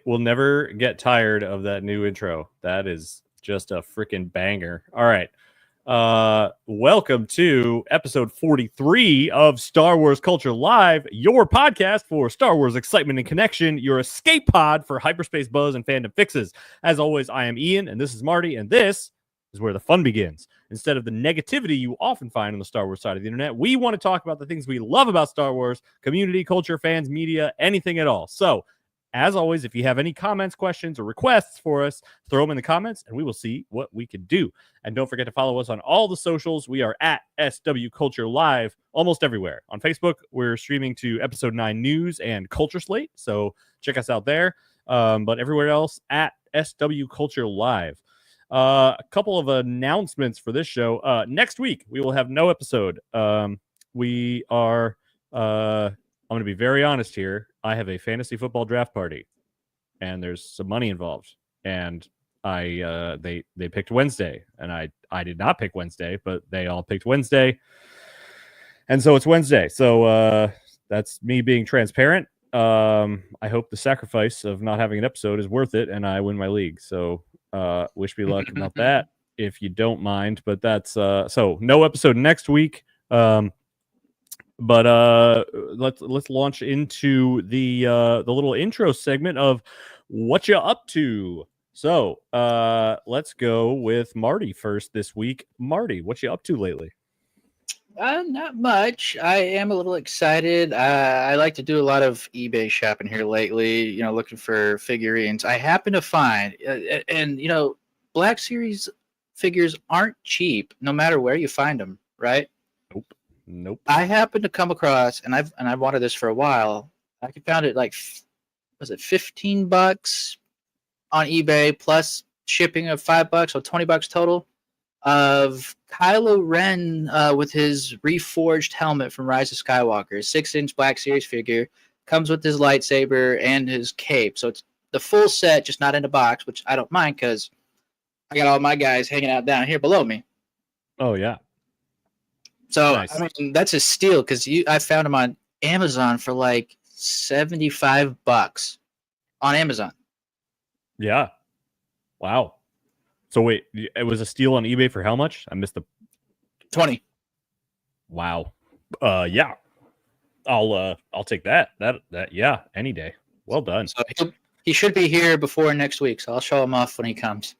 will never get tired of that new intro. That is just a freaking banger. All right. Welcome to episode 43 of Star Wars Culture Live, your podcast for Star Wars excitement and connection, your escape pod for hyperspace buzz and fandom fixes. As always, I am Ian, and this is Marty, and this is where the fun begins. Instead of the negativity you often find on the Star Wars side of the internet, we want to talk about the things we love about Star Wars, community, culture, fans, media, anything at all. So, as always, if you have any comments, questions, or requests for us, throw them in the comments, and we will see what we can do. And don't forget to follow us on all the socials. We are at SW Culture Live almost everywhere. On Facebook, we're streaming to Episode 9 News and Culture Slate, so check us out there. But everywhere else, at SW Culture Live. A couple of announcements for this show. Next week, we will have no episode. I'm going to be very honest here. I have a fantasy football draft party, and there's some money involved. And they picked Wednesday, and I did not pick Wednesday, but they all picked Wednesday, and so it's Wednesday. So that's me being transparent. I hope the sacrifice of not having an episode is worth it, and I win my league. So wish me luck about that, if you don't mind. But that's so no episode next week. But let's launch into the little intro segment of what you up to. So let's go with Marty first this week. Marty, what you up to lately? Not much. I am a little excited. I like to do a lot of eBay shopping here lately, looking for figurines. I happen to find, and Black Series figures aren't cheap, no matter where you find them, right? Nope. I happened to come across, and I've wanted this for a while. I found it like, was it $15 on eBay plus shipping of $5, so $20 total, of Kylo Ren with his reforged helmet from Rise of Skywalker, 6-inch Black Series figure, comes with his lightsaber and his cape. So it's the full set, just not in a box, which I don't mind because I got all my guys hanging out down here below me. Oh yeah. So nice. I mean, that's a steal because I found them on Amazon for like $75 on Amazon. Yeah. Wow. So wait, it was a steal on eBay for how much? I missed the 20. Wow. Yeah. I'll take that. That yeah, any day. Well done. So he should be here before next week, so I'll show him off when he comes.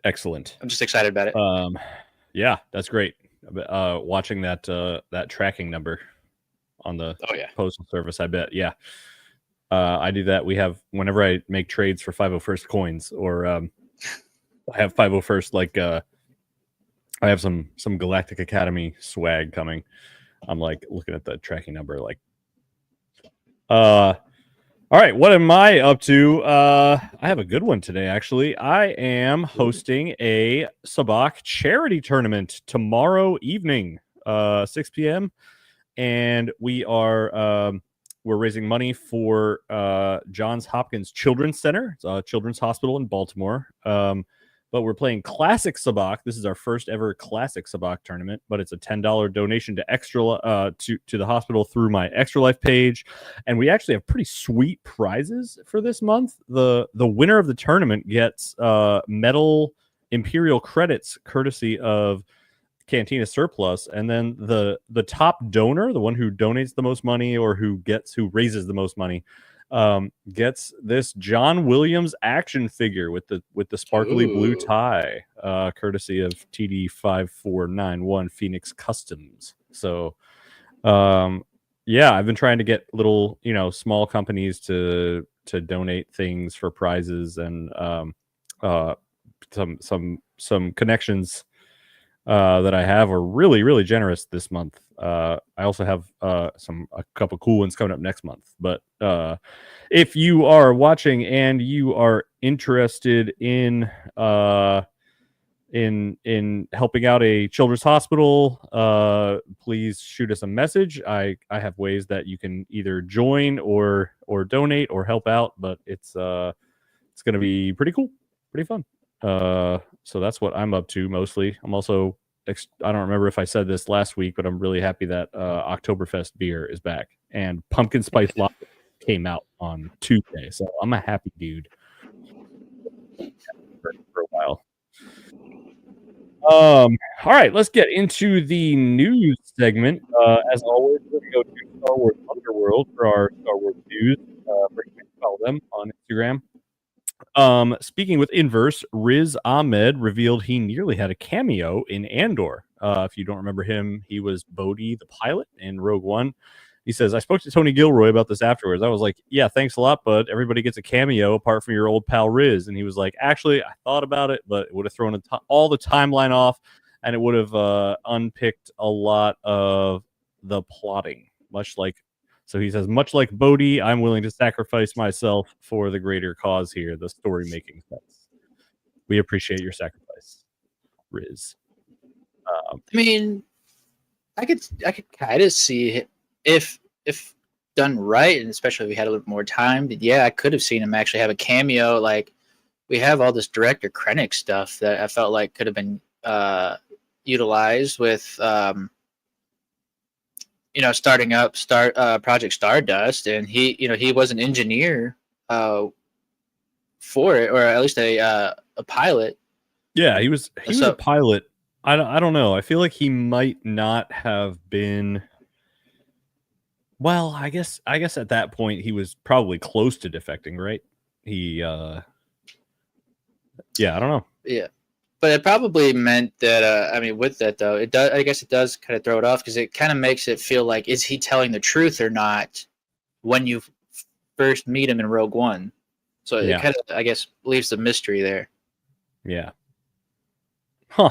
Excellent. I'm just excited about it. Yeah, that's great. Watching that tracking number on the postal service, I bet. Yeah. I do that. We have, whenever I make trades for 501st coins, or I have 501st, like I have some Galactic Academy swag coming. I'm like looking at the tracking number, like, all right, what am I up to? I have a good one today, actually. I am hosting a Sabacc charity tournament tomorrow evening, 6 p.m. And we're raising money for Johns Hopkins Children's Center. It's a children's hospital in Baltimore. But we're playing Classic Sabacc. This is our first ever Classic Sabacc tournament, but it's a $10 donation to to the hospital through my Extra Life page. And we actually have pretty sweet prizes for this month. The winner of the tournament gets metal Imperial credits courtesy of Cantina Surplus, and then the top donor, the one who donates the most money or who raises the most money, gets this John Williams action figure with the sparkly blue tie, courtesy of TD5491 Phoenix Customs. So I've been trying to get little small companies to donate things for prizes, and some connections that I have are really, really generous this month. I also have a couple cool ones coming up next month. But if you are watching and you are interested in helping out a children's hospital, please shoot us a message. I have ways that you can either join or donate or help out, but it's going to be pretty cool, pretty fun. So that's what I'm up to mostly. I'm also, I don't remember if I said this last week, but I'm really happy that Oktoberfest beer is back, and pumpkin spice latte came out on Tuesday, so I'm a happy dude for a while. All right, let's get into the news segment. As always, we're going to go to Star Wars Underworld for our Star Wars news. Follow them on Instagram. Speaking with Inverse, Riz Ahmed revealed he nearly had a cameo in Andor. If you don't remember him, he was Bodhi, the pilot in Rogue One. He says, I spoke to Tony Gilroy about this afterwards. I was like, yeah, thanks a lot, bud. Everybody gets a cameo apart from your old pal Riz. And he was like, actually, I thought about it, but it would have thrown all the timeline off, and it would have unpicked a lot of the plotting, so he says, much like Bodhi, I'm willing to sacrifice myself for the greater cause here, the story making sense. We appreciate your sacrifice, Riz. I mean, I could kind of see if done right, and especially if we had a little more time. But yeah, I could have seen him actually have a cameo. Like, we have all this director Krennic stuff that I felt like could have been utilized with starting up Project Stardust, and he was an engineer for it, or at least a pilot. Yeah, he was a pilot. I don't know. I feel like he might not have been. Well, I guess at that point he was probably close to defecting, right? I don't know. Yeah. But it probably meant that, with that, though, I guess it does kind of throw it off, because it kind of makes it feel like, is he telling the truth or not when you first meet him in Rogue One? So it kind of, I guess, leaves the mystery there. Yeah. Huh.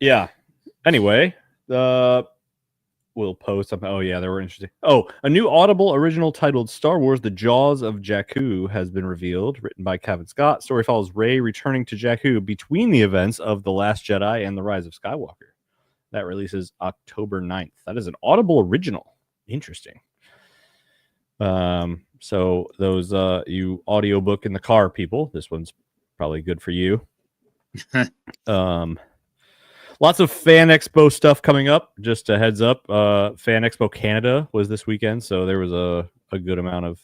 Yeah. Anyway, we'll post something. Oh, yeah, they were interesting. Oh, a new Audible original titled Star Wars The Jaws of Jakku has been revealed, written by Kevin Scott. Story follows Rey returning to Jakku between the events of The Last Jedi and The Rise of Skywalker. That releases October 9th. That is an Audible original. Interesting. So those you audiobook in the car people, this one's probably good for you. Lots of Fan Expo stuff coming up. Just a heads up, Fan Expo Canada was this weekend, so there was a good amount of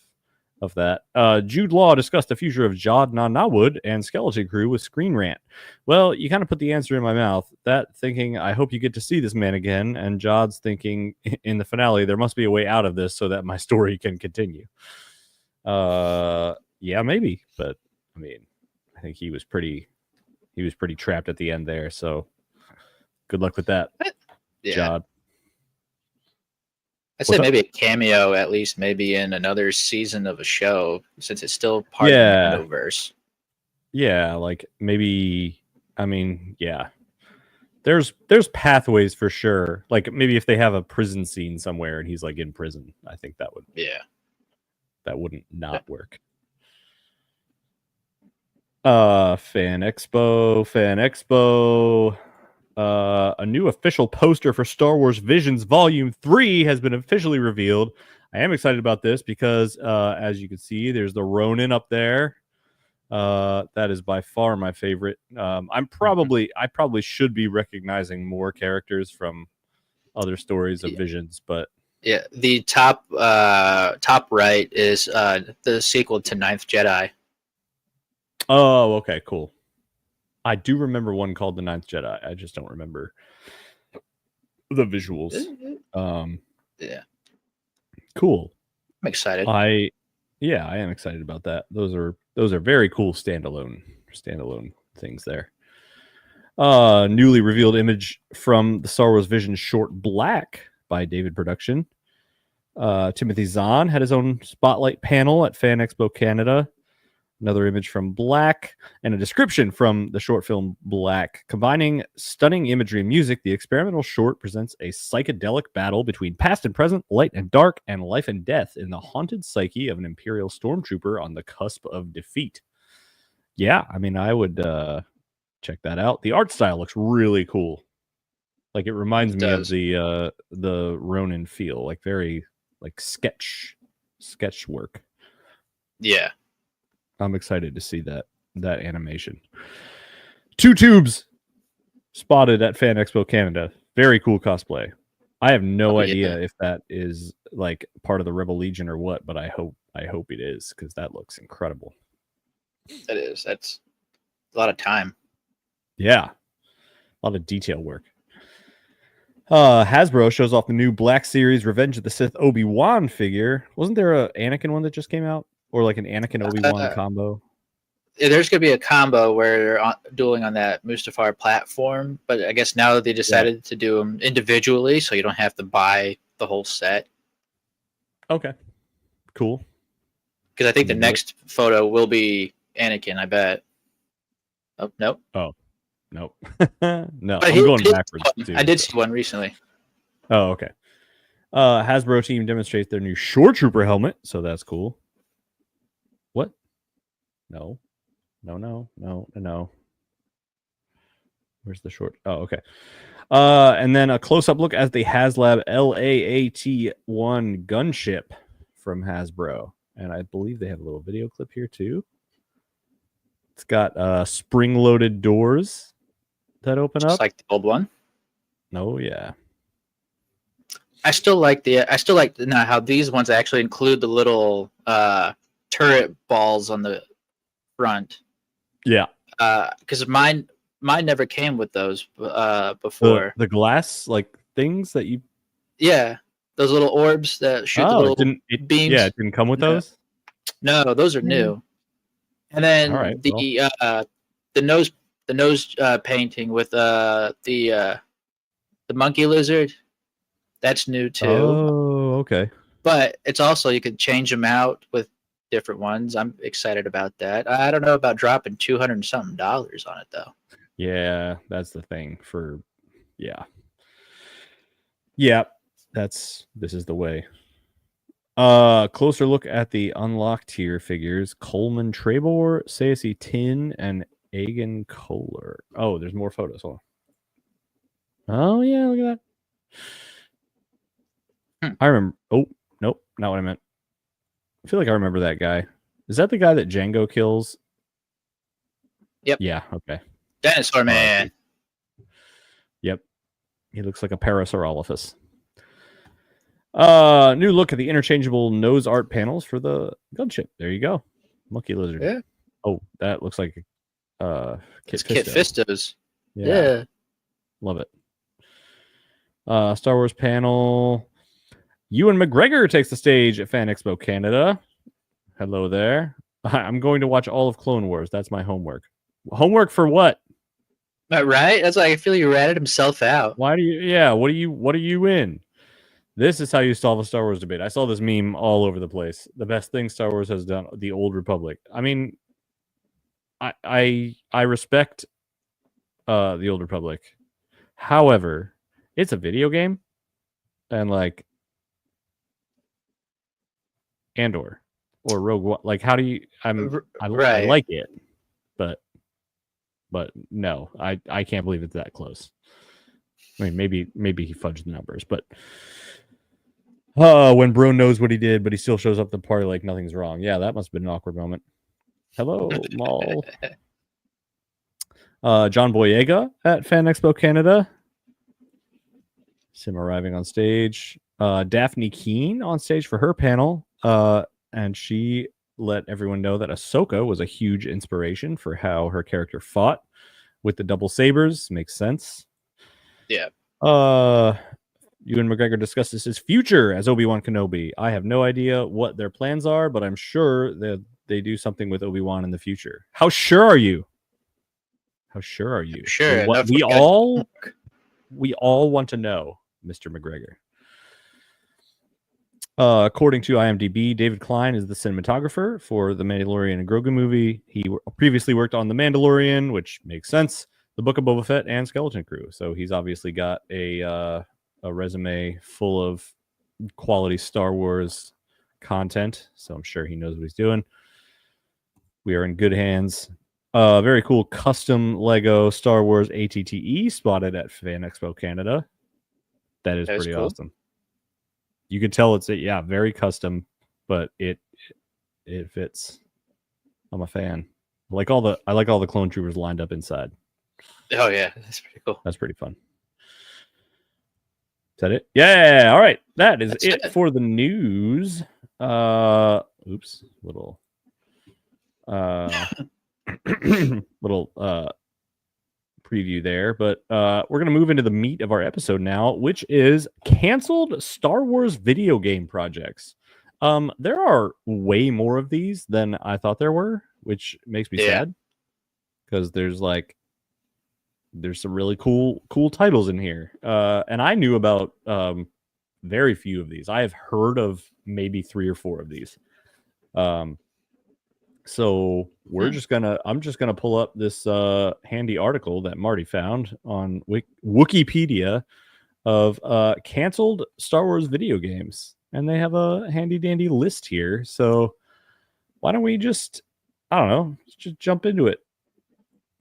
that. Jude Law discussed the future of Jod Nanawood and Skeleton Crew with Screen Rant. Well, you kind of put the answer in my mouth. That thinking, I hope you get to see this man again, and Jod's thinking in the finale, there must be a way out of this so that my story can continue. Yeah, maybe, but I mean, I think he was pretty trapped at the end there, so good luck with that, Jod. I'd say maybe a cameo, at least maybe in another season of a show, since it's still part of the Mandoverse. Yeah, like maybe, there's pathways for sure. Like maybe if they have a prison scene somewhere and he's like in prison, I think that wouldn't not work. Fan Expo. A new official poster for Star Wars Visions Volume 3 has been officially revealed. I am excited about this because, as you can see, there's the Ronin up there. That is by far my favorite. I probably should be recognizing more characters from other stories of Visions, but yeah, the top right is the sequel to Ninth Jedi. Oh, okay, cool. I do remember one called The Ninth Jedi. I just don't remember the visuals. Yeah. Cool. I'm excited. I am excited about that. Those are very cool standalone things there. Newly revealed image from the Star Wars Vision short Black by David Production. Timothy Zahn had his own spotlight panel at Fan Expo Canada. Another image from Black and a description from the short film Black. Combining stunning imagery and music, the experimental short presents a psychedelic battle between past and present, light and dark, and life and death in the haunted psyche of an Imperial stormtrooper on the cusp of defeat. Yeah, I would check that out. The art style looks really cool. Like it reminds me of the Ronin feel, like very like sketch work. Yeah. I'm excited to see that animation. 2 tubes spotted at Fan Expo Canada. Very cool cosplay. I have no Oh, idea yeah. if that is like part of the Rebel Legion or what, but I hope it is because that looks incredible. That is. That's a lot of time. Yeah, a lot of detail work. Hasbro shows off the new Black Series Revenge of the Sith Obi-Wan figure. Wasn't there a Anakin one that just came out, or like an Anakin Obi-Wan combo? There's gonna be a combo where they're dueling on that Mustafar platform, but I guess now they decided to do them individually, so you don't have to buy the whole set. Okay, cool. Because I think the next photo will be Anakin. I bet. Oh no. Oh, nope. No, But I'm going backwards too. I did see one recently. Oh, okay. Hasbro team demonstrates their new Shore Trooper helmet, so that's cool. What? No. Where's the short? Oh, okay. And then a close-up look at the HasLab LAAT-1 gunship from Hasbro. And I believe they have a little video clip here, too. It's got spring-loaded doors that open up. Just like the old one. Oh, yeah. I still like how these ones actually include the little turret balls on the front. Yeah. Because mine never came with those before. The glass like things that you. Yeah, those little orbs that shoot the little beams. Yeah, it didn't come with those. No, those are new. And then the nose painting with the monkey lizard, that's new too. Oh, okay. But it's also you could change them out with different ones. I'm excited about that. I don't know about dropping $200 and something on it though. Yeah, that's the thing for yeah. This is the way. Closer look at the unlocked tier figures: Coleman Trebor, Sassy Tin, and Aegon Kohler. Oh, there's more photos. Hold on. Oh yeah, look at that. I remember. Oh nope, not what I meant. I feel like I remember that guy. Is that the guy that Django kills? Yep. Yeah. Okay. Dinosaur Man. Yep. He looks like a Parasaurolophus. New look at the interchangeable nose art panels for the gunship. There you go. Monkey lizard. Yeah. Oh, that looks like Kit Fisto's. Yeah. Love it. Star Wars panel. Ewan McGregor takes the stage at Fan Expo Canada. Hello there. I'm going to watch all of Clone Wars. That's my homework. Homework for what? Right? That's like I feel you ratted himself out. Why do you? Yeah. What are you in? This is how you solve a Star Wars debate. I saw this meme all over the place. The best thing Star Wars has done, the Old Republic. I mean, I respect the Old Republic. However, it's a video game, and like Andor or Rogue One. Like, how do you? I like it, but no, I can't believe it's that close. I mean, maybe he fudged the numbers, but when Bro knows what he did, but he still shows up to the party like nothing's wrong. Yeah, that must have been an awkward moment. Hello, Maul. John Boyega at Fan Expo Canada. Sim arriving on stage. Daphne Keane on stage for her panel. And she let everyone know that Ahsoka was a huge inspiration for how her character fought with the double sabers. Makes sense. Yeah. Ewan McGregor discusses his future as Obi-Wan Kenobi. I have no idea what their plans are, but I'm sure that they do something with Obi-Wan in the future. How sure are you? Sure. We all want to know, Mr. McGregor. According to IMDb, David Klein is the cinematographer for the Mandalorian and Grogu movie. He previously worked on The Mandalorian, which makes sense, The Book of Boba Fett, and Skeleton Crew. So he's obviously got a resume full of quality Star Wars content. So I'm sure he knows what he's doing. We are in good hands. Very cool custom Lego Star Wars ATTE spotted at Fan Expo Canada. That is pretty awesome. You can tell it's very custom, but it fits. I'm a fan. I like all the clone troopers lined up inside. Oh yeah, that's pretty cool. That's pretty fun. that it? Yeah. All right. That is That's it for the news. Oops. Little little preview there, but we're gonna move into the meat of our episode now, which is canceled Star Wars video game projects. There are way more of these than I thought there were, which makes me sad because there's some really cool titles in here. And I knew about very few of these. I have heard of maybe 3 or 4 of these. So I'm just gonna pull up this handy article that Marty found on Wikipedia of canceled Star Wars video games, and they have a handy dandy list here. So why don't we just just jump into it?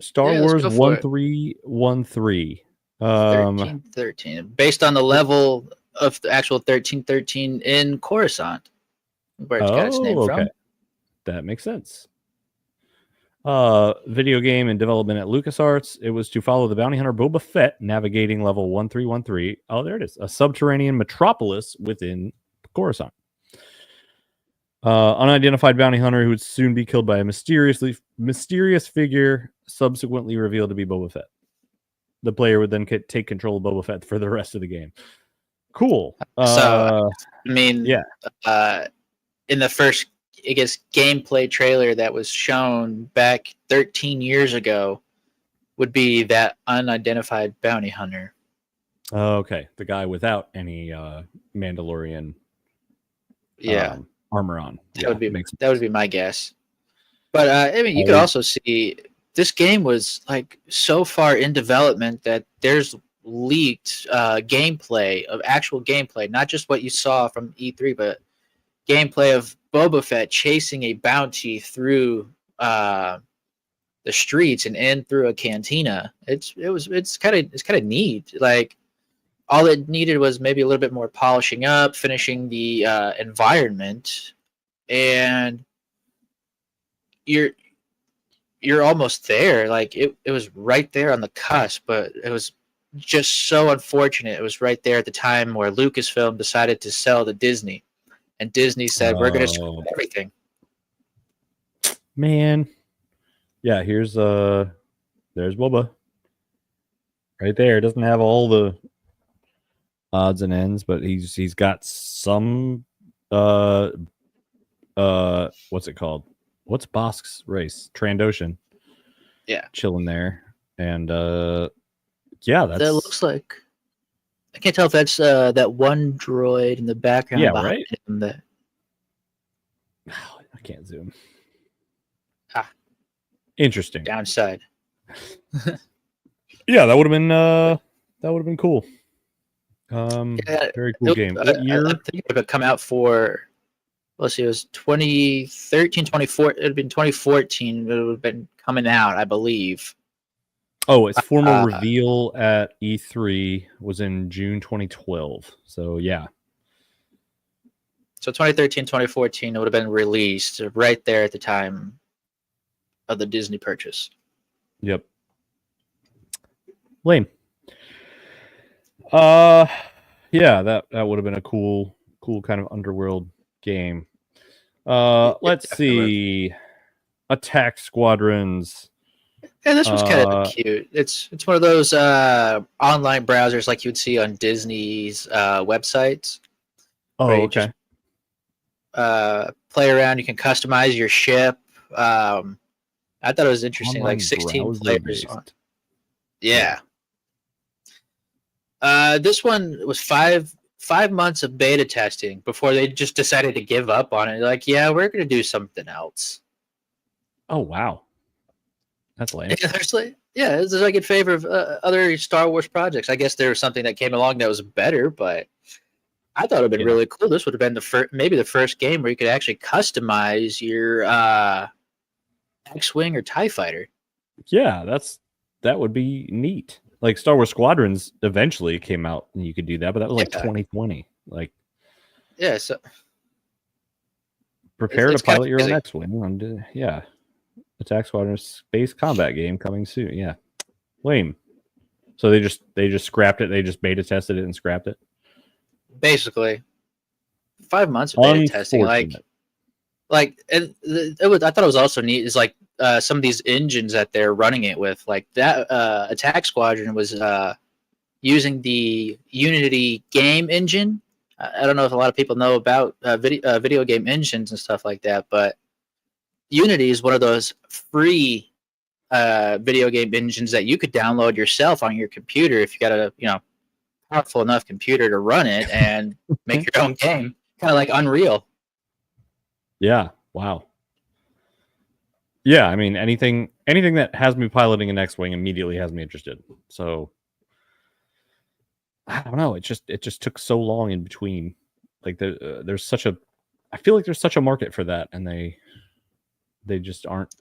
Star Wars 1313. 1313, based on the level of the actual 1313 in Coruscant, where it's got its name from. That makes sense. Video game in development at LucasArts. It was to follow the bounty hunter Boba Fett navigating level 1313. Oh, there it is. A subterranean metropolis within Coruscant. Unidentified bounty hunter who would soon be killed by a mysterious figure, subsequently revealed to be Boba Fett. The player would then take control of Boba Fett for the rest of the game. Cool. In the first, I guess, gameplay trailer that was shown back 13 years ago would be that unidentified bounty hunter. Okay, the guy without any Mandalorian armor on. That would be my guess. But I mean, you could also see this game was like so far in development that there's leaked gameplay of actual gameplay, not just what you saw from E3, but gameplay of Boba Fett chasing a bounty through the streets and in through a cantina. It's kind of neat. Like, all it needed was maybe a little bit more polishing up, finishing the environment, and you're almost there. Like, it was right there on the cusp, but it was just so unfortunate. It was right there at the time where Lucasfilm decided to sell to Disney, and Disney said, "We're going to screw everything." Man, yeah. There's Boba right there. Doesn't have all the odds and ends, but he's got some what's it called? What's Bosk's race? Trandoshan. Yeah, chilling there, and that looks like. I can't tell if that's that one droid in the background. Yeah, right. Him that... I can't zoom. Interesting. Downside. Yeah, that would have been cool. Very cool game. What year? I think it would have come out for. Let's see, it was 2013, 2014. It would have been 2014. It would have been coming out, I believe. Oh, its formal reveal at E3 was in June 2012. So, yeah. So 2013, 2014, it would have been released right there at the time of the Disney purchase. Yep. Lame. Yeah, that would have been a cool kind of underworld game. Let's see. Attack Squadrons. Yeah, this was kind of cute. It's one of those online browsers like you would see on Disney's websites. Oh, okay. Play around. You can customize your ship. I thought it was interesting. Online like 16 players. Yeah. This one was five months of beta testing before they just decided to give up on it. Like, yeah, we're going to do something else. Oh, wow. That's lame. Yeah, it's like in favor of other Star Wars projects. I guess there was something that came along that was better, but I thought it would have been really cool. This would have been maybe the first game where you could actually customize your X-Wing or TIE Fighter. Yeah, that would be neat. Like Star Wars Squadrons eventually came out and you could do that, but that was like 2020. Like, yeah, so prepare to pilot your own X-Wing. Yeah. Attack Squadron space combat game coming soon. Yeah. Lame. So they just scrapped it. They just beta tested it and scrapped it. Basically, 5 months of beta testing. It was. I thought it was also neat. Is like some of these engines that they're running it with, like that Attack Squadron was using the Unity game engine. I don't know if a lot of people know about video game engines and stuff like that, but Unity is one of those free video game engines that you could download yourself on your computer if you got a powerful enough computer to run it and make your own game, kind of like Unreal. Yeah. Wow. Yeah, I mean anything that has me piloting an X-wing immediately has me interested. So I don't know. It just took so long in between. Like there's such a, I feel like there's such a market for that, and they just aren't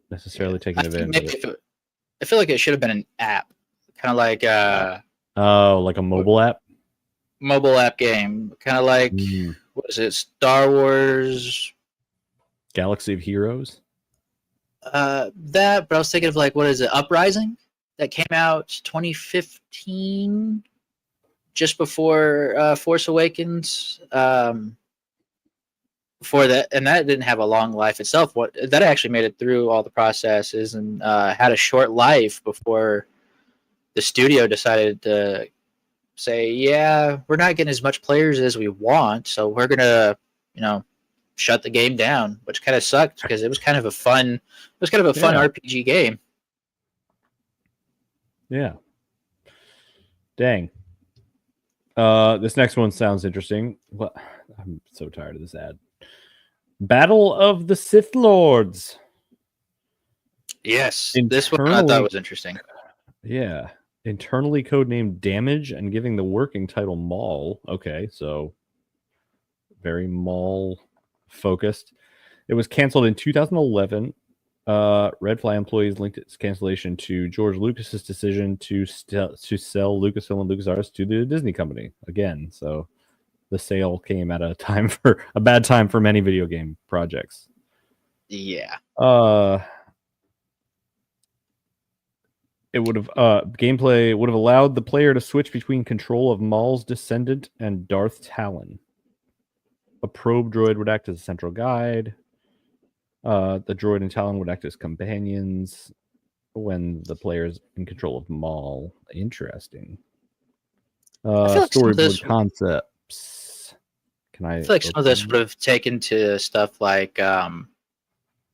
necessarily taking advantage of it. I feel like it should have been an app, kind of like like a mobile app. Mobile app game, kind of like what is it? Star Wars Galaxy of Heroes. That, but I was thinking of like, what is it? Uprising, that came out 2015, just before Force Awakens. Before that, and that didn't have a long life itself. What that actually made it through all the processes and had a short life before the studio decided to say, "Yeah, we're not getting as much players as we want, so we're gonna, shut the game down," which kind of sucked because it was kind of a fun RPG game. Yeah. Dang. This next one sounds interesting. What? I'm so tired of this ad. Battle of the Sith Lords. Yes, this one I thought was interesting. Yeah. Internally codenamed Damage and giving the working title Maul. Okay, so very Maul focused. It was canceled in 2011. Red Flag employees linked its cancellation to George Lucas's decision to sell Lucasfilm and LucasArts to the Disney company again. So the sale came at a bad time for many video game projects. Yeah. It would have gameplay would have allowed the player to switch between control of Maul's descendant and Darth Talon. A probe droid would act as a central guide. The droid and Talon would act as companions when the player is in control of Maul. Interesting. Storyboard concepts. I feel like some of this would have taken to stuff like, and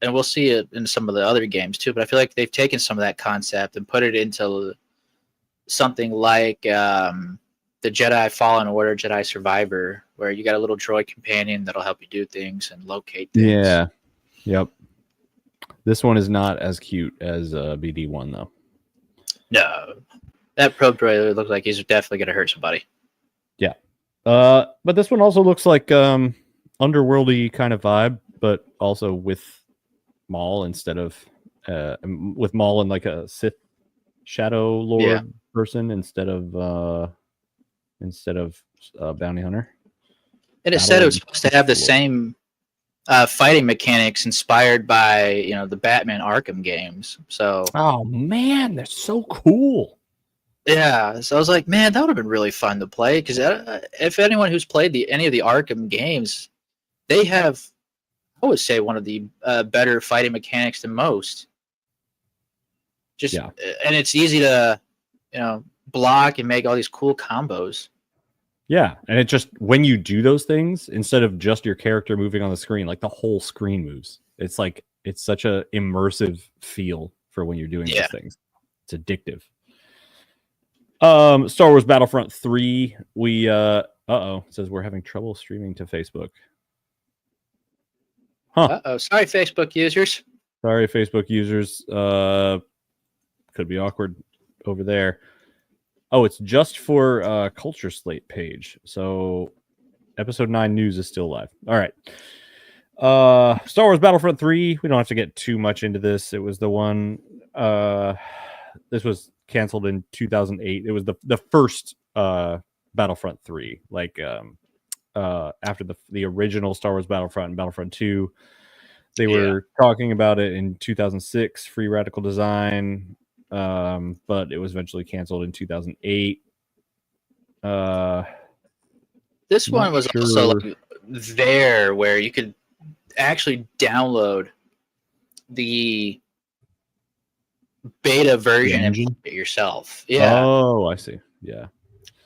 we'll see it in some of the other games too, but I feel like they've taken some of that concept and put it into something like the Jedi Fallen Order, Jedi Survivor, where you got a little droid companion that'll help you do things and locate things. Yeah. Yep. This one is not as cute as BD1 though. No. That probe droid looks like he's definitely going to hurt somebody. Yeah. But this one also looks like underworldy kind of vibe, but also with Maul instead of with Maul and like a Sith Shadow Lord person instead of bounty hunter. And it said it was supposed to have the same fighting mechanics inspired by the Batman Arkham games. So oh man, they're so cool. Yeah, so I was like, man, that would have been really fun to play because if anyone who's played any of the Arkham games, they have, I would say, one of the better fighting mechanics than most. And it's easy to, block and make all these cool combos. Yeah, and it just when you do those things, instead of just your character moving on the screen, like the whole screen moves. It's like it's such a immersive feel for when you're doing those things. It's addictive. Star Wars Battlefront 3. We it says we're having trouble streaming to Facebook. Huh. Sorry, Facebook users. Sorry, Facebook users. Could be awkward over there. Oh, it's just for Culture Slate page. So episode 9 news is still live. All right. Star Wars Battlefront 3. We don't have to get too much into this. It was the one this was canceled in 2008. It was the first Battlefront 3, like after the original Star Wars Battlefront and Battlefront 2. They were talking about it in 2006, Free Radical Design, but it was eventually canceled in 2008. This Not one was sure. also like there where you could actually download the beta version and play it yourself. Yeah. Oh, I see. Yeah.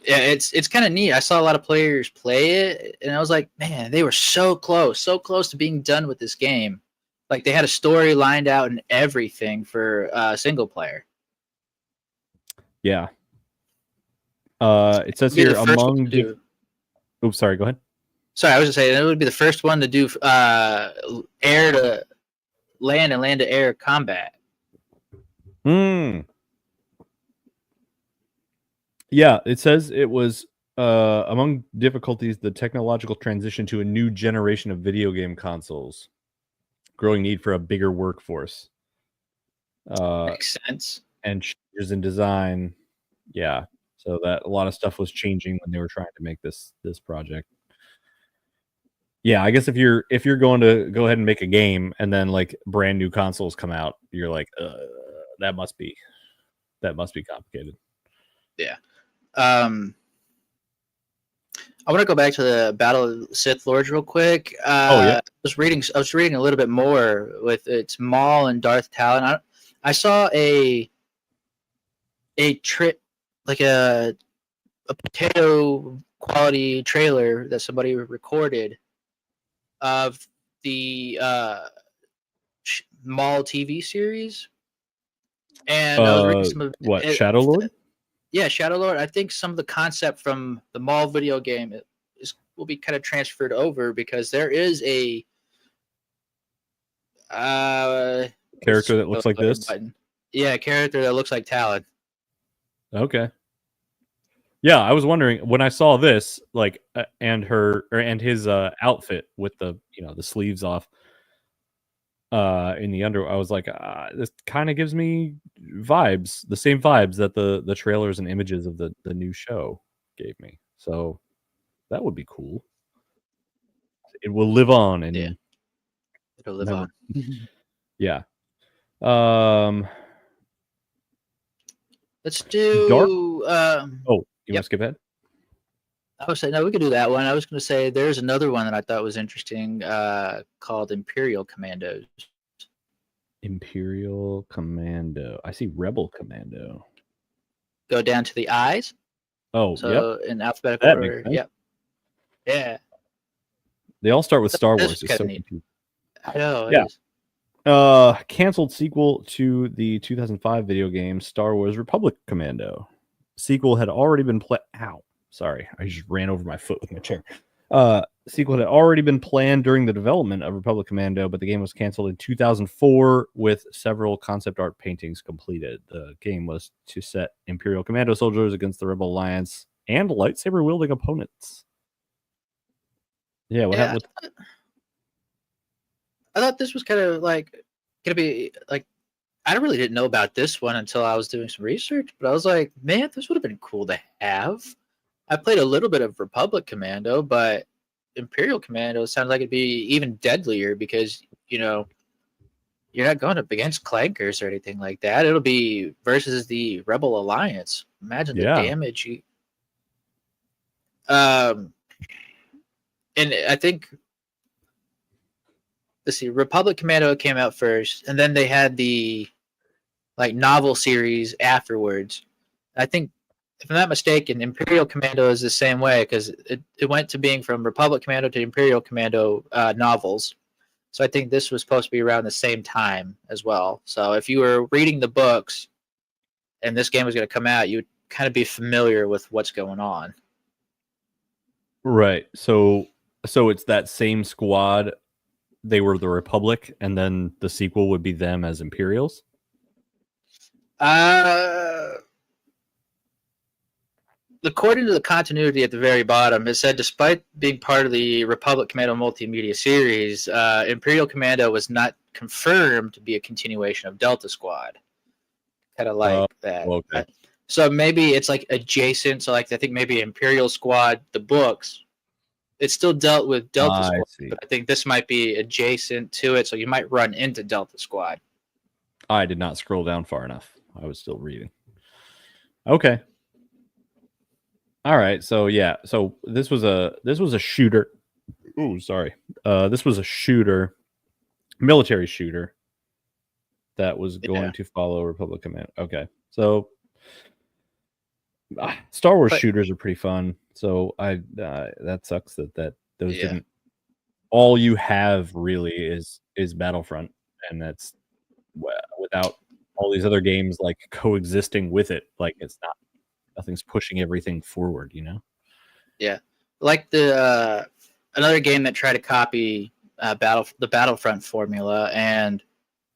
Yeah, it's kind of neat. I saw a lot of players play it, and I was like, man, they were so close to being done with this game. Like they had a story lined out and everything for single player. Yeah. It says here among. Oops, sorry. Go ahead. Sorry, I was just saying it would be the first one to do air to land and land to air combat. Yeah, it says it was among difficulties the technological transition to a new generation of video game consoles, growing need for a bigger workforce. Makes sense. And changes in design. Yeah, so that a lot of stuff was changing when they were trying to make this project. Yeah, I guess if you're going to go ahead and make a game and then like brand new consoles come out, you're like, that must be complicated. Yeah. I want to go back to the Battle of the Sith Lords real quick. Yeah. I was reading a little bit more with its Maul and Darth Talon. I saw a trip like a potato quality trailer that somebody recorded of the Maul TV series, and I was reading some of Shadow Lord. Yeah, Shadow Lord. I think some of the concept from the Maul video game will be kind of transferred over because there is a character that looks like this. Button. Yeah, a character that looks like Talon. Okay. Yeah, I was wondering when I saw this, like, and his outfit with the the sleeves off, in the under, I was like, this kind of gives me vibes, the same vibes that the trailers and images of the new show gave me. So that would be cool. It will live on, and it'll live on. Yeah. Let's do. You want to skip ahead? I was saying no, we could do that one. I was going to say there's another one that I thought was interesting, called Imperial Commandos. Imperial Commando. I see Rebel Commando. Go down to the eyes. Oh, so in alphabetical order. Yep. Yeah. They all start with Star Wars. It's so confusing. I know. Yeah. Canceled sequel to the 2005 video game Star Wars Republic Commando. Sequel had already been Ow. Sorry, I just ran over my foot with my chair. Sequel had already been planned during the development of Republic Commando, but the game was canceled in 2004 with several concept art paintings completed. The game was to set Imperial Commando soldiers against the Rebel Alliance and lightsaber-wielding opponents. Yeah, what happened with... I thought this was kind of like going to be like... I really didn't know about this one until I was doing some research, but I was like, man, this would have been cool to have. I played a little bit of Republic Commando, but Imperial Commando sounds like it'd be even deadlier because, you're not going up against clankers or anything like that. It'll be versus the Rebel Alliance. Imagine the damage you... and I think... Let's see, Republic Commando came out first, and then they had the novel series afterwards. I think, if I'm not mistaken, Imperial Commando is the same way because it went to being from Republic Commando to Imperial Commando novels. So I think this was supposed to be around the same time as well. So if you were reading the books and this game was going to come out, you would kind of be familiar with what's going on. Right. So it's that same squad. They were the Republic, and then the sequel would be them as Imperials? According to the continuity at the very bottom, it said despite being part of the Republic Commando multimedia series, Imperial Commando was not confirmed to be a continuation of Delta Squad. Kind of like that. Okay. So maybe it's like adjacent. So like I think maybe Imperial Squad, the books, it still dealt with Delta Squad, but I think this might be adjacent to it, so you might run into Delta Squad. I did not scroll down far enough. I was still reading. Okay. All right, so yeah, so this was a shooter. Ooh, sorry. This was a shooter, military shooter that was going to follow Republic Command. Okay, so Star Wars But shooters are pretty fun. So that sucks that those yeah, didn't. All you have really is Battlefront, and that's without all these other games like coexisting with it. Like it's not nothing's pushing everything forward. You know. yeah. Like the another game that tried to copy the Battlefront formula, and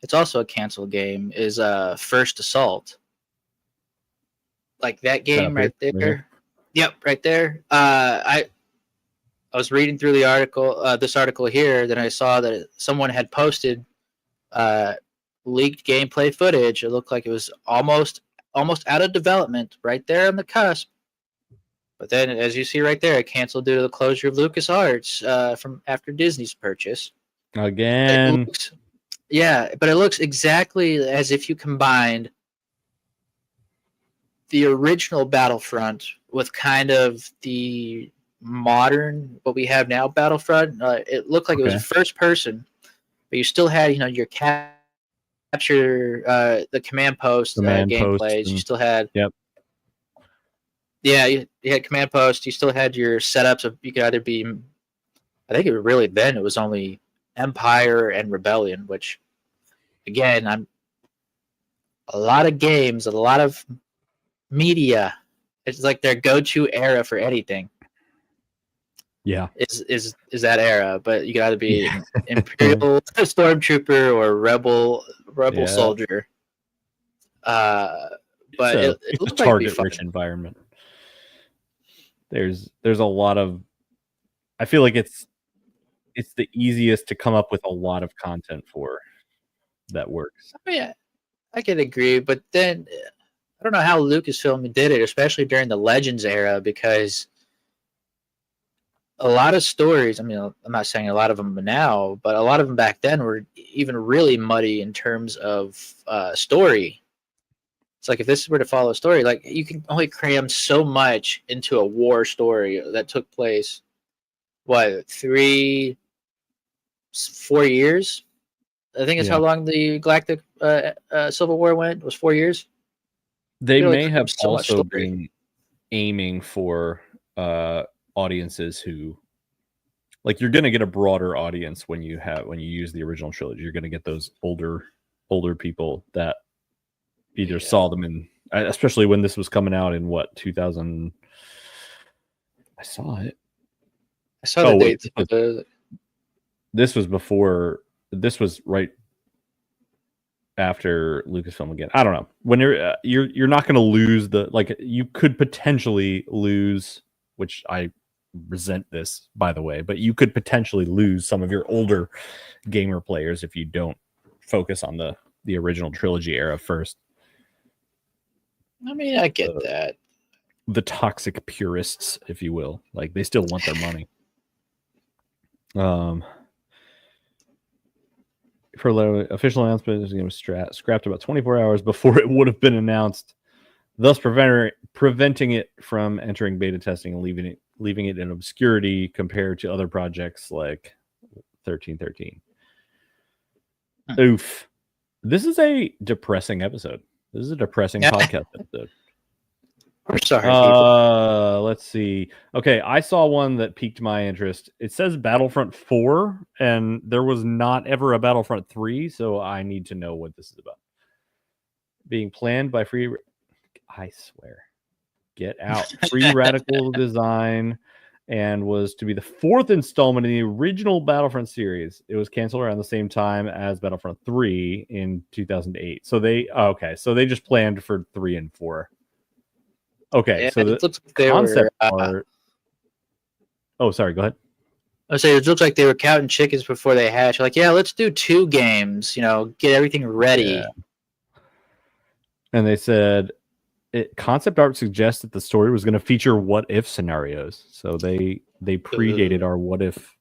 it's also a canceled game, is First Assault. Like that game right there. Yep, right there. I was reading through the article, this article here, then I saw that someone had posted leaked gameplay footage. It looked like it was almost out of development, right there on the cusp. But then, as you see right there, it canceled due to the closure of LucasArts from after Disney's purchase. Again. But it looks exactly as if you combined the original Battlefront with kind of the modern, what we have now, Battlefront. It looked like it was first person, but you still had, your capture, the command post gameplays. You still had, you had command post. You still had your setups of, you could either be, I think it was only Empire and Rebellion, which, again, a lot of games, a lot of media. It's like their go-to era for anything. Yeah, is that era, but you could either be an Imperial stormtrooper or rebel soldier. But it's a target-rich environment. There's a lot of. I feel like it's the easiest to come up with a lot of content for that works. Yeah, I can agree, but then I don't know how Lucasfilm did it, especially during the Legends era, because a lot of stories, I mean, I'm not saying a lot of them now, but a lot of them back then were even really muddy in terms of story. It's like if this were to follow a story, like you can only cram so much into a war story that took place, 3-4 years? I think it's how long the Galactic Civil War went. It was 4 years. They may have also been aiming for audiences who, like, you're going to get a broader audience when you use the original trilogy. You're going to get those older people that either saw them in, especially when this was coming out in 2000. I saw it. I saw the dates. This was before. This was right after Lucasfilm again. I don't know. When you're not going to lose you could potentially lose, which I resent this, by the way, but you could potentially lose some of your older gamer players if you don't focus on the original trilogy era first. I mean, I get that. The toxic purists, if you will, like they still want their money. For the official announcement, it was scrapped about 24 hours before it would have been announced, thus preventing it from entering beta testing and leaving it in obscurity compared to other projects like 1313. Oof. This is a depressing episode. This is a depressing podcast episode. We're sorry. Let's see. Okay, I saw one that piqued my interest. It says Battlefront 4, and there was not ever a Battlefront 3, so I need to know what this is about. Being planned by I swear. Get out. Free Radical Design, and was to be the fourth installment in the original Battlefront series. It was canceled around the same time as Battlefront 3 in 2008. So they just planned for 3 and 4. Okay, so the concept art. Oh, sorry. Go ahead. I say it looks like they were counting chickens before they hatch. Like, yeah, let's do 2 games. Get everything ready. Yeah. And they said concept art suggests that the story was going to feature what if scenarios. So they predated our what if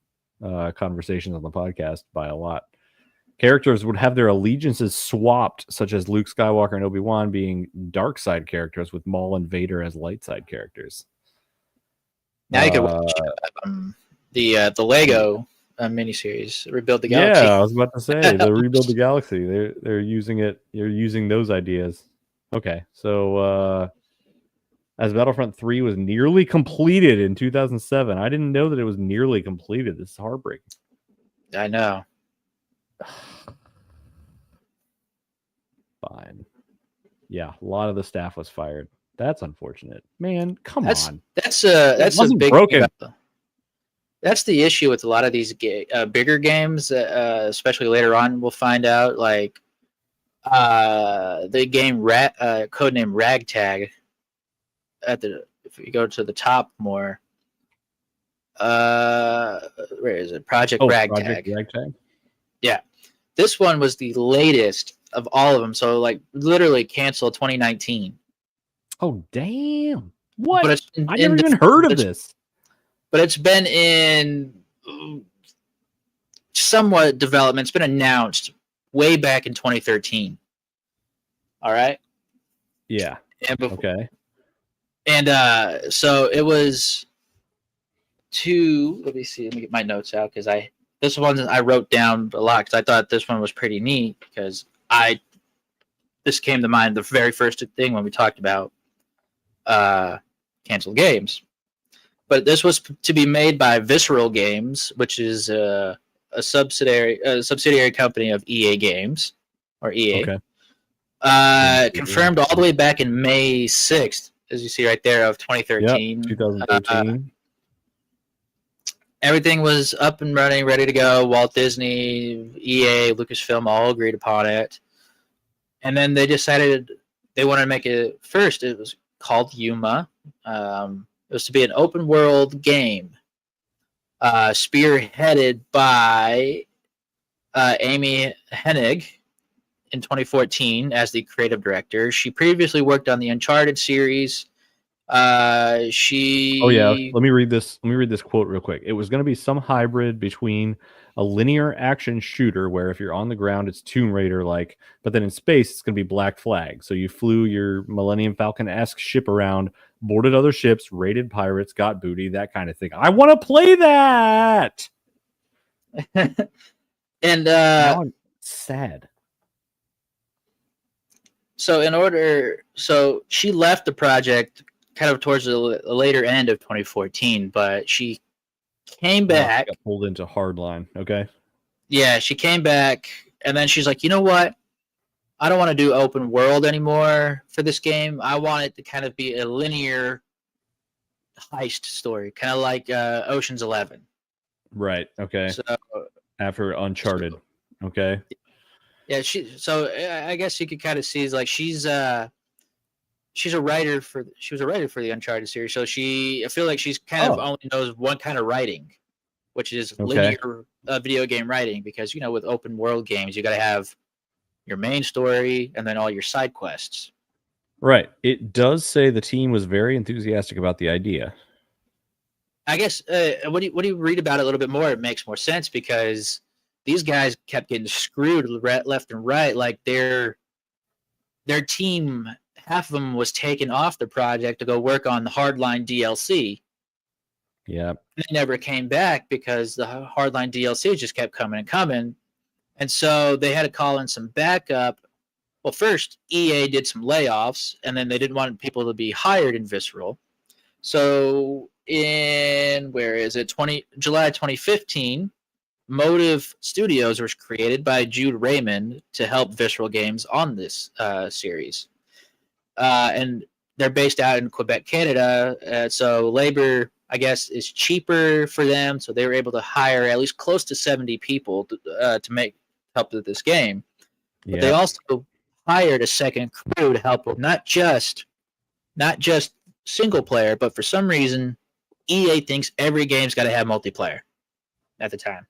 conversations on the podcast by a lot. Characters would have their allegiances swapped, such as Luke Skywalker and Obi-Wan being dark side characters with Maul and Vader as light side characters. Now you can watch the Lego miniseries, Rebuild the Galaxy. Yeah, I was about to say the Rebuild the Galaxy. They're using it. You're using those ideas. Okay, so as Battlefront 3 was nearly completed in 2007, I didn't know that it was nearly completed. This is heartbreaking. I know. Fine. Yeah, a lot of the staff was fired. That's unfortunate. Man, come on. That's a big broken. That's the issue with a lot of these bigger games, especially later on. We'll find out, like the game codename Ragtag. If you go to the top more, where is it? Project Ragtag. Project Ragtag. Yeah, this one was the latest of all of them. So, like, literally canceled 2019. Oh damn! What? But I never even heard of this. But it's been in somewhat development. It's been announced way back in 2013. All right. Yeah. Okay. And so it was let me see. Let me get my notes out because this one I wrote down a lot because I thought this one was pretty neat because this came to mind the very first thing when we talked about canceled games. But this was to be made by Visceral Games, which is a subsidiary company of EA Games, or EA. Okay. Confirmed all the way back in May 6th, as you see right there, of 2013. Yep, 2013. Everything was up and running, ready to go. Walt Disney, EA, Lucasfilm all agreed upon it. And then they decided they wanted to make it first. It was called Yuma. It was to be an open world game, spearheaded by Amy Hennig in 2014 as the creative director. She previously worked on the Uncharted series. Let me read this quote real quick. It was going to be some hybrid between a linear action shooter where if you're on the ground it's Tomb Raider like, but then in space it's going to be Black Flag. So you flew your Millennium Falcon-esque ship around, boarded other ships, raided pirates, got booty, that kind of thing. I want to play that. And now I'm sad. So she left the project kind of towards the later end of 2014, but she came back. Got pulled into Hardline. Okay. Yeah, she came back, and then she's like, you know what? I don't want to do open world anymore for this game. I want it to kind of be a linear heist story, kind of like Ocean's 11. Right. Okay. So after Uncharted. Okay. Yeah. So I guess you could kind of see like she was a writer for the Uncharted series. So I feel like she's kind of only knows one kind of writing, which is linear video game writing. Because with open world games, you got to have your main story and then all your side quests. Right. It does say the team was very enthusiastic about the idea. I guess when you read about it a little bit more, it makes more sense because these guys kept getting screwed left and right. Like their team, half of them was taken off the project to go work on the Hardline DLC. Yeah. They never came back because the Hardline DLC just kept coming and coming. And so they had to call in some backup. Well, first, EA did some layoffs, and then they didn't want people to be hired in Visceral. So in, July 2015, Motive Studios was created by Jude Raymond to help Visceral Games on this series. And they're based out in Quebec, Canada. So labor, I guess, is cheaper for them. So they were able to hire at least close to 70 people to help with this game. But they also hired a second crew to help with not just single player, but for some reason, EA thinks every game's got to have multiplayer at the time.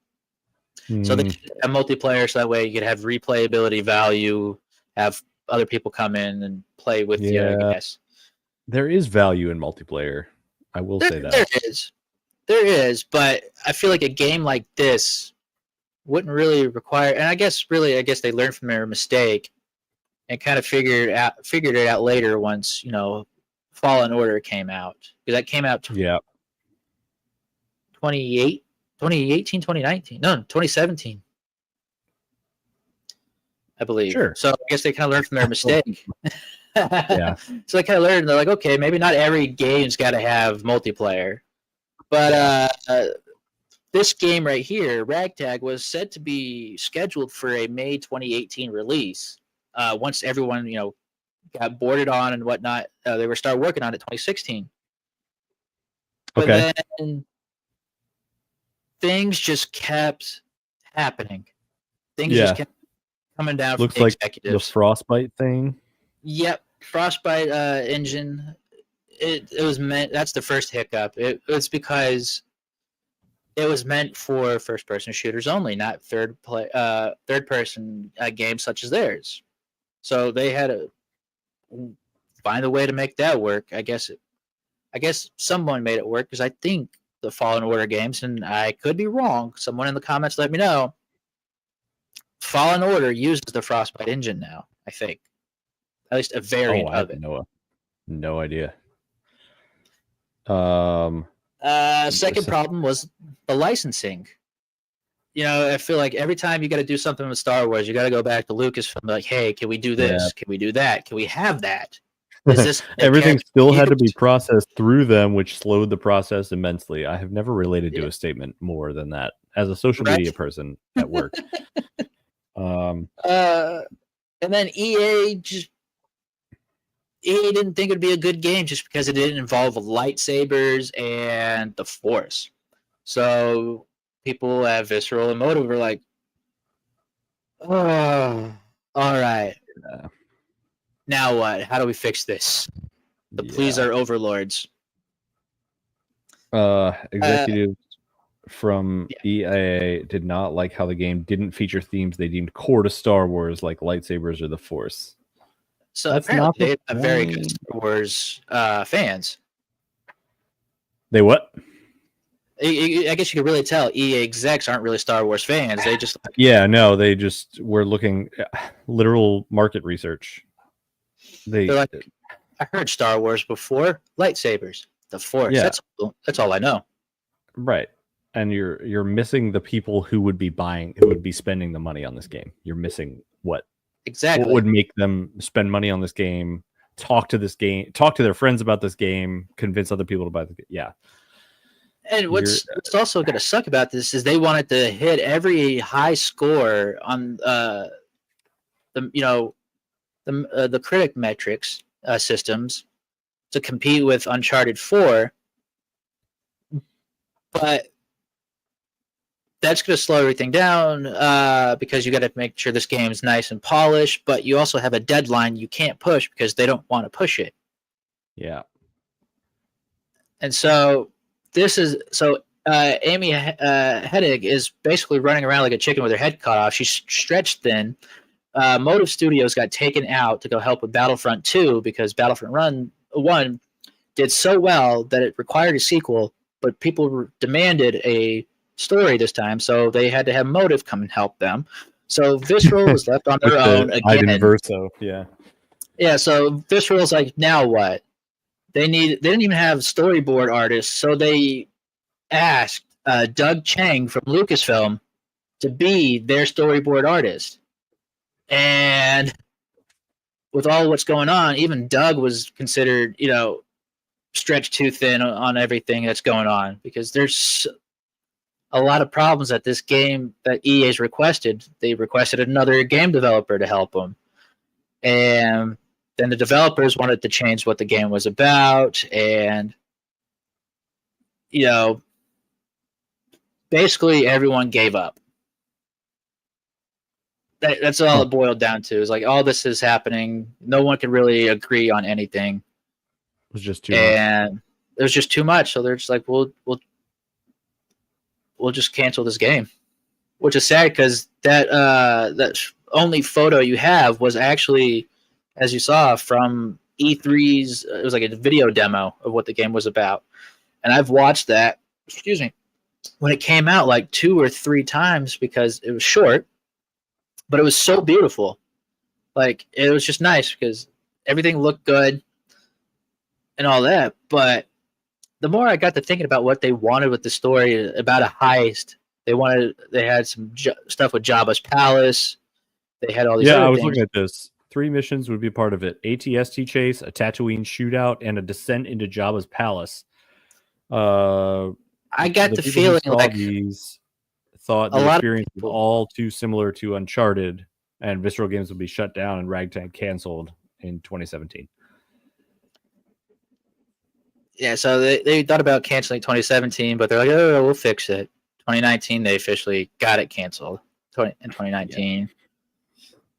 So they have multiplayer, so that way you could have replayability value, have other people come in and play with you, I guess. There is value in multiplayer. I will say that. There is, but I feel like a game like this wouldn't really require, and I guess they learned from their mistake and kind of figured it out later once, Fallen Order came out. Because that came out 2018, 2019. No, 2017. I believe. Sure. So I guess they kind of learned from their mistake. Yeah. So they kind of learned. They're like, okay, maybe not every game's got to have multiplayer, but this game right here, Ragtag, was said to be scheduled for a May 2018 release. Once everyone got boarded on and whatnot, they were started working on it 2016. But Okay. then things just kept happening. Things just kept coming down Looks from the like executives. the Frostbite thing. Yep, Frostbite engine. It was meant. That's the first hiccup. It's because it was meant for first-person shooters only, not third-person games such as theirs. So they had to find a way to make that work. I guess someone made it work because I think the Fallen Order games, and I could be wrong. Someone in the comments let me know. Fallen Order uses the Frostbite engine now. I think, at least a variant of it. No idea. Second problem was the licensing. I feel like every time you got to do something with Star Wars, you got to go back to Lucasfilm. Like, hey, can we do this? Yeah. Can we do that? Can we have that? Is this everything still had to be processed through them, which slowed the process immensely. I have never related to a statement more than that as a social media person at work. And then EA didn't think it'd be a good game just because it didn't involve lightsabers and the Force. So people at Visceral and Motive were like, "Oh, all right. Yeah. Now what? How do we fix this?" The pleas are overlords. Executives from EA did not like how the game didn't feature themes they deemed core to Star Wars, like lightsabers or the Force. So that's not they have very good Star Wars fans. They what? I guess you could really tell EA execs aren't really Star Wars fans. They just they just were looking literal market research. They're like, I heard Star Wars before. Lightsabers, the Force. Yeah. That's all I know. Right. And you're missing the people who would be spending the money on this game. You're missing what would make them spend money on this game, talk to their friends about this game, convince other people to buy the game. Yeah. And what's also going to suck about this is they wanted to hit every high score on the critic metrics systems to compete with Uncharted 4, but that's going to slow everything down because you got to make sure this game is nice and polished, but you also have a deadline you can't push because they don't want to push it. Yeah. And so Amy Hennig is basically running around like a chicken with her head cut off. She's stretched thin. Motive Studios got taken out to go help with Battlefront 2 because Battlefront 1 did so well that it required a sequel, but people demanded a story this time, so they had to have Motive come and help them. So Visceral was left on their own again. Verso, yeah. Yeah, so Visceral's like, now what? They didn't even have storyboard artists, so they asked Doug Chang from Lucasfilm to be their storyboard artist. And with all what's going on, even Doug was considered, stretched too thin on everything that's going on because there's a lot of problems that this game that EA's requested. They requested another game developer to help them. And then the developers wanted to change what the game was about. And, basically everyone gave up. That's all it boiled down to. Is like all this is happening. No one can really agree on anything. It was just too much. And it was just too much. So they're just like, we'll just cancel this game, which is sad because that only photo you have was actually, as you saw, from E3's. It was like a video demo of what the game was about, and I've watched that. Excuse me, when it came out like 2 or 3 times because it was short. But it was so beautiful. Like, it was just nice because everything looked good and all that. But the more I got to thinking about what they wanted with the story about a heist, they had some stuff with Jabba's palace. They had all these I other was things. looking at this. 3 missions would be part of it: ATST chase, a Tatooine shootout, and a descent into Jabba's palace. I got the people who feeling saw like these thought a the lot of experience was people. all too similar to Uncharted, and Visceral Games would be shut down and Ragtag canceled in 2017. Yeah, so they thought about canceling 2017, but they're like, oh, we'll fix it. 2019, they officially got it canceled in 2019.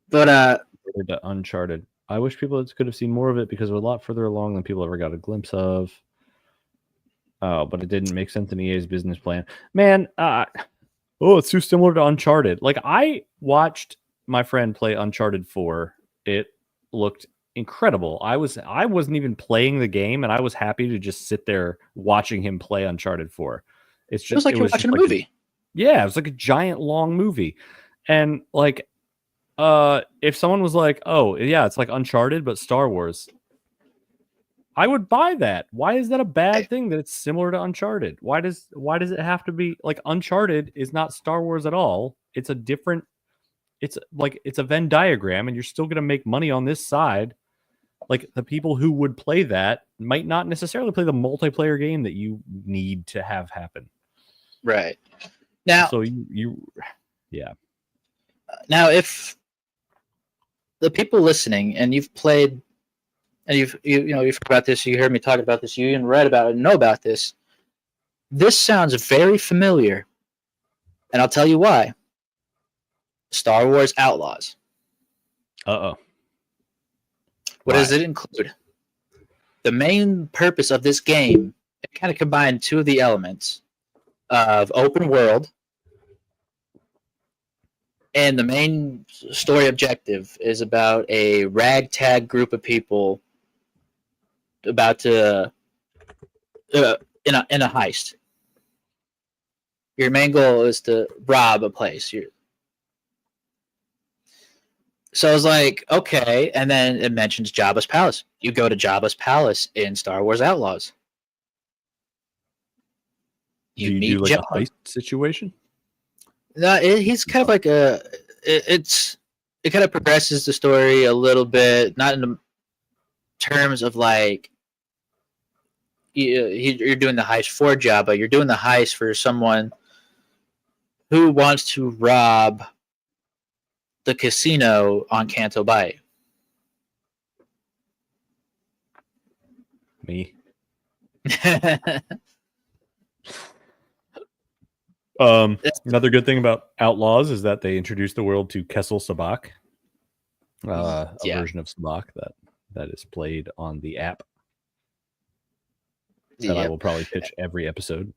But To Uncharted. I wish people could have seen more of it because it was a lot further along than people ever got a glimpse of. Oh, but it didn't make sense in EA's business plan. Man, it's too similar to Uncharted. Like, I watched my friend play Uncharted 4. It looked incredible. I wasn't even playing the game, and I was happy to just sit there watching him play Uncharted 4. It's just it was like you're watching a movie. It was like a giant long movie. And like if someone was like, "Oh, yeah, it's like Uncharted but Star Wars," I would buy that. Why is that a bad thing that it's similar to Uncharted? Why does it have to be like Uncharted is not Star Wars at all? It's a different it's a Venn diagram, and you're still going to make money on this side. Like, the people who would play that might not necessarily play the multiplayer game that you need to have happen. Right. Now, so you Now, if the people listening and you've played and you've heard about this, you heard me talk about this, you even read about it and know about this, this sounds very familiar. And I'll tell you why. Star Wars Outlaws. Uh-oh. What does it include? The main purpose of this game, it kind of combined two of the elements of open world, and the main story objective is about a ragtag group of people about to in a heist. Your main goal is to rob a place. So I was like, okay, and then it mentions Jabba's palace. You go to Jabba's palace in Star Wars Outlaws. You do like a heist situation? No, he's kind of like it kind of progresses the story a little bit, not in terms of like you're doing the heist for Jabba. You're doing the heist for someone who wants to rob the casino on Canto Bay. Me. Another good thing about Outlaws is that they introduced the world to Kessel Sabak, a version of Sabak that is played on the app that I will probably pitch every episode.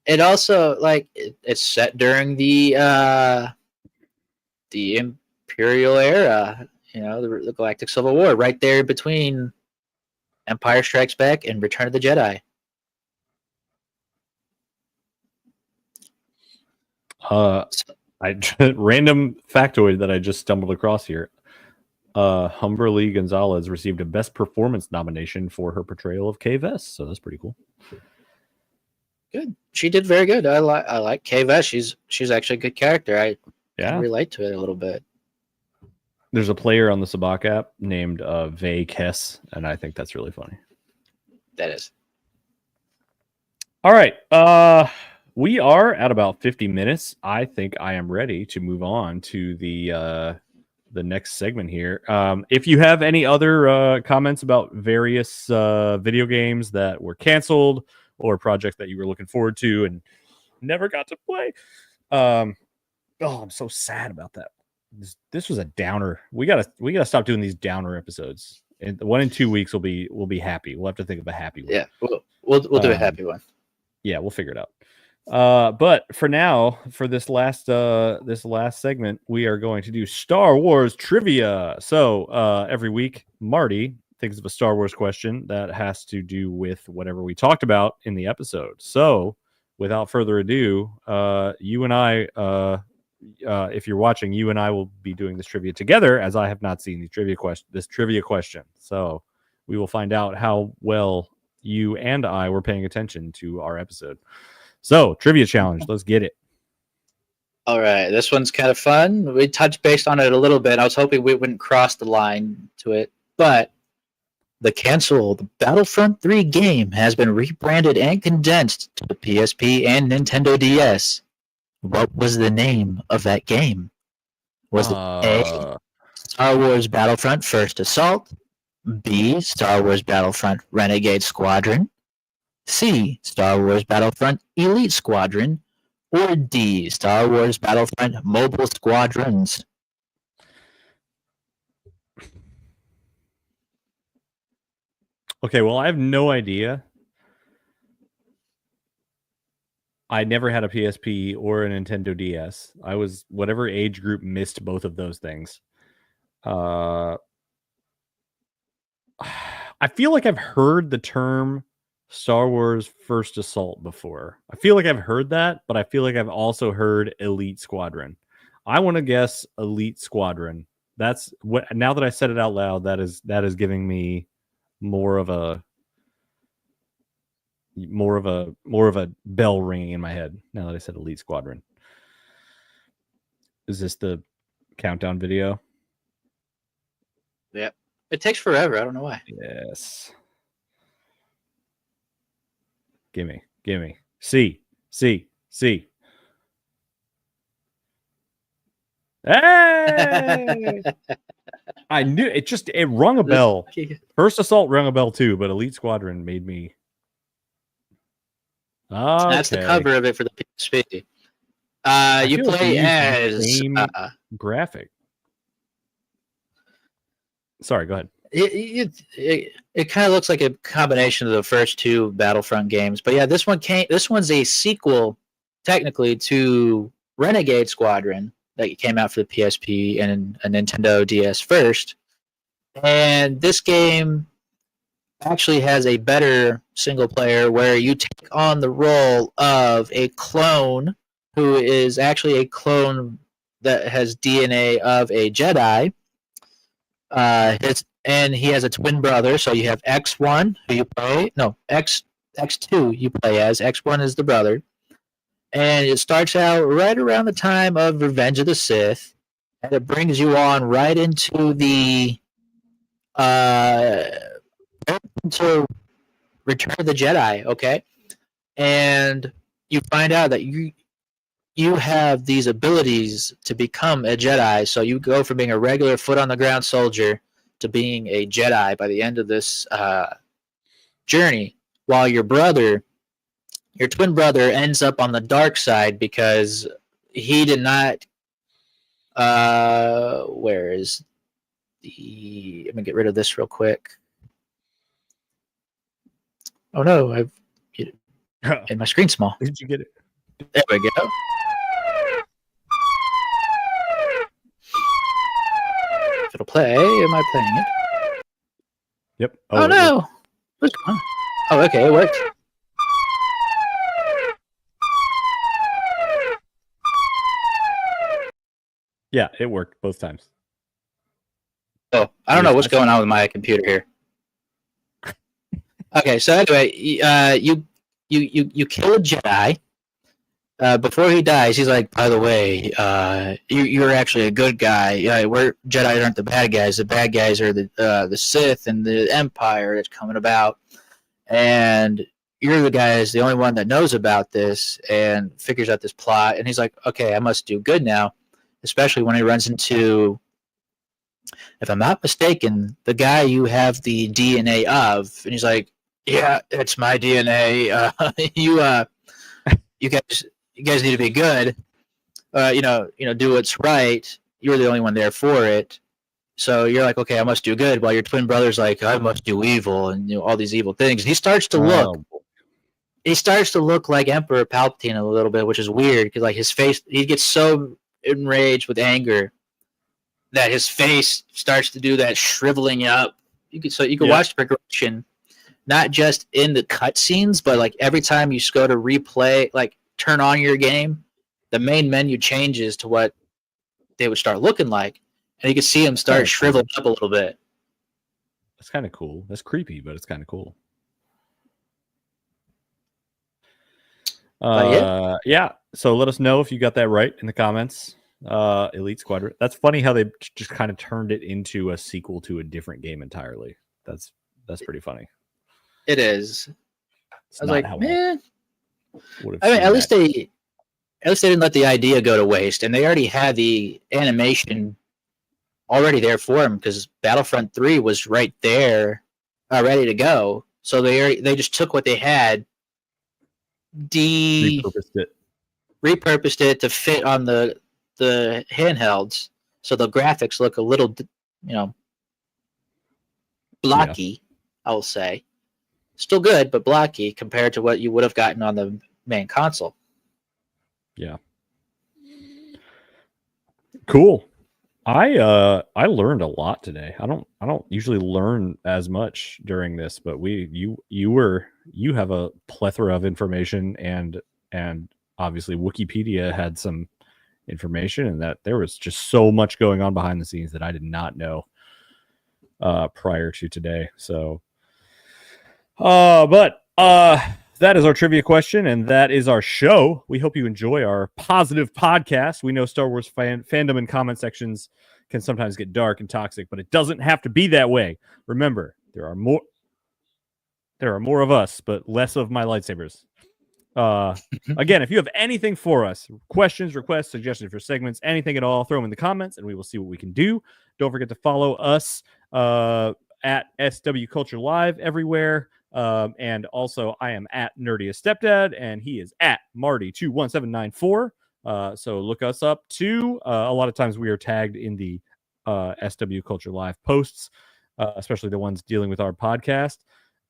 It also it's set during the Imperial era, the Galactic Civil War, right there between Empire Strikes Back and Return of the Jedi. Random factoid that I just stumbled across here. Humberly Gonzalez received a Best Performance nomination for her portrayal of Kay Vess, so that's pretty cool. Good. She did very good. I like Kay Vess. She's actually a good character. I can relate to it a little bit. There's a player on the Sabak app named Vay Kess, and I think that's really funny. That is. All right. We are at about 50 minutes. I think I am ready to move on to the next segment here. If you have any other comments about various video games that were canceled or projects that you were looking forward to and never got to play, I'm so sad about that. This was a downer. We gotta stop doing these downer episodes. And 1 in 2 weeks we'll be happy. We'll have to think of a happy one. Yeah, we'll do a happy one. Yeah, we'll figure it out. But for now, for this last segment, we are going to do Star Wars trivia. So every week, Marty thinks of a Star Wars question that has to do with whatever we talked about in the episode. So without further ado, you and I, if you're watching, you and I will be doing this trivia together, as I have not seen this trivia question. So we will find out how well you and I were paying attention to our episode. So, trivia challenge. Let's get it. All right, this one's kind of fun. We touched base on it a little bit. I was hoping we wouldn't cross the line to it, but the canceled Battlefront 3 game has been rebranded and condensed to the PSP and Nintendo DS. What was the name of that game? Was it A, Star Wars Battlefront First Assault, B, Star Wars Battlefront Renegade Squadron, C, Star Wars Battlefront Elite Squadron, or D, Star Wars Battlefront Mobile Squadrons? Okay, well, I have no idea. I never had a PSP or a Nintendo DS. I was whatever age group missed both of those things. I feel like I've heard the term Star Wars First Assault before. I feel like I've heard that, but I feel like I've also heard Elite Squadron. I want to guess Elite Squadron. That's what. Now that I said it out loud, that is giving me more of a bell ringing in my head. Now that I said Elite Squadron, is this the countdown video? Yep. It takes forever. I don't know why. Yes. Gimme. C. Hey! I knew it. It rung a bell. First Assault rung a bell too, but Elite Squadron made me. Okay. That's the cover of it for the PSP. You play as graphic. Sorry, go ahead. It kind of looks like a combination of the first two Battlefront games, but yeah, this one's a sequel technically to Renegade Squadron that came out for the PSP and a Nintendo DS first. And this game actually has a better single player where you take on the role of a clone who is actually a clone that has DNA of a Jedi. And he has a twin brother, so you have X1 who you play. No, X2 you play as. X1 is the brother. And it starts out right around the time of Revenge of the Sith, and it brings you on right into the into Return of the Jedi, okay? And you find out that you have these abilities to become a Jedi, so you go from being a regular foot-on-the-ground soldier to being a Jedi by the end of this journey, while your twin brother, ends up on the dark side because he did not. Where is the? Let me get rid of this real quick. Oh no, and my screen's small. Did you get it? There we go. If it'll play, am I playing it? Yep. Oh no! What's going on? Oh, okay, it worked. Yeah, it worked both times. Oh, I don't know what's going on with my computer here. Okay, so anyway, you kill a Jedi. Before he dies, he's like, by the way, you're actually a good guy. Jedi aren't the bad guys. The bad guys are the Sith and the Empire that's coming about. And you're the only one that knows about this and figures out this plot. And he's like, okay, I must do good now. Especially when he runs into, if I'm not mistaken, the guy you have the DNA of. And he's like, yeah, it's my DNA. You guys need to be good. Do what's right. You're the only one there for it. So you're like, okay, I must do good. While your twin brother's like, I must do evil, and all these evil things. And he starts to look. He starts to look like Emperor Palpatine a little bit, which is weird because like his face, he gets so enraged with anger that his face starts to do that shriveling up. You can watch the progression, not just in the cutscenes, but like every time you go to replay, like turn on your game, the main menu changes to what they would start looking like, and you can see him start shriveling up a little bit. That's kind of cool. That's creepy, but it's kind of cool. Yeah. So let us know if you got that right in the comments. Elite Squadron. That's funny how they just kind of turned it into a sequel to a different game entirely. That's pretty funny. It is. It's I was like, man. I mean, at least they didn't let the idea go to waste, and they already had the animation already there for them because Battlefront 3 was right there, ready to go. So they just took what they had, repurposed it to fit on the handhelds, so the graphics look a little, blocky. Yeah. I will say, still good, but blocky compared to what you would have gotten on the main console. Yeah. Cool. I learned a lot today. I don't usually learn as much during this, but you have a plethora of information, and obviously Wikipedia had some information, and that there was just so much going on behind the scenes that I did not know prior to today. So that is our trivia question, and that is our show. We hope you enjoy our positive podcast. We know Star Wars fandom and comment sections can sometimes get dark and toxic, but it doesn't have to be that way. Remember, there are more of us, but less of my lightsabers. Again, if you have anything for us, questions, requests, suggestions for segments, anything at all, throw them in the comments, and we will see what we can do. Don't forget to follow us at SW Culture Live everywhere. And also I am at Nerdiest Stepdad, and he is at Marty21794. So look us up too. A lot of times we are tagged in the SW Culture Live posts, especially the ones dealing with our podcast.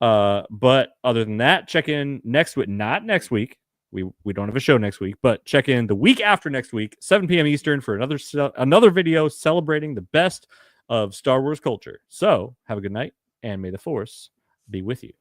But other than that, check in not next week. We don't have a show next week, but check in the week after next week, 7 p.m. Eastern, for another video celebrating the best of Star Wars culture. So have a good night, and may the Force be with you.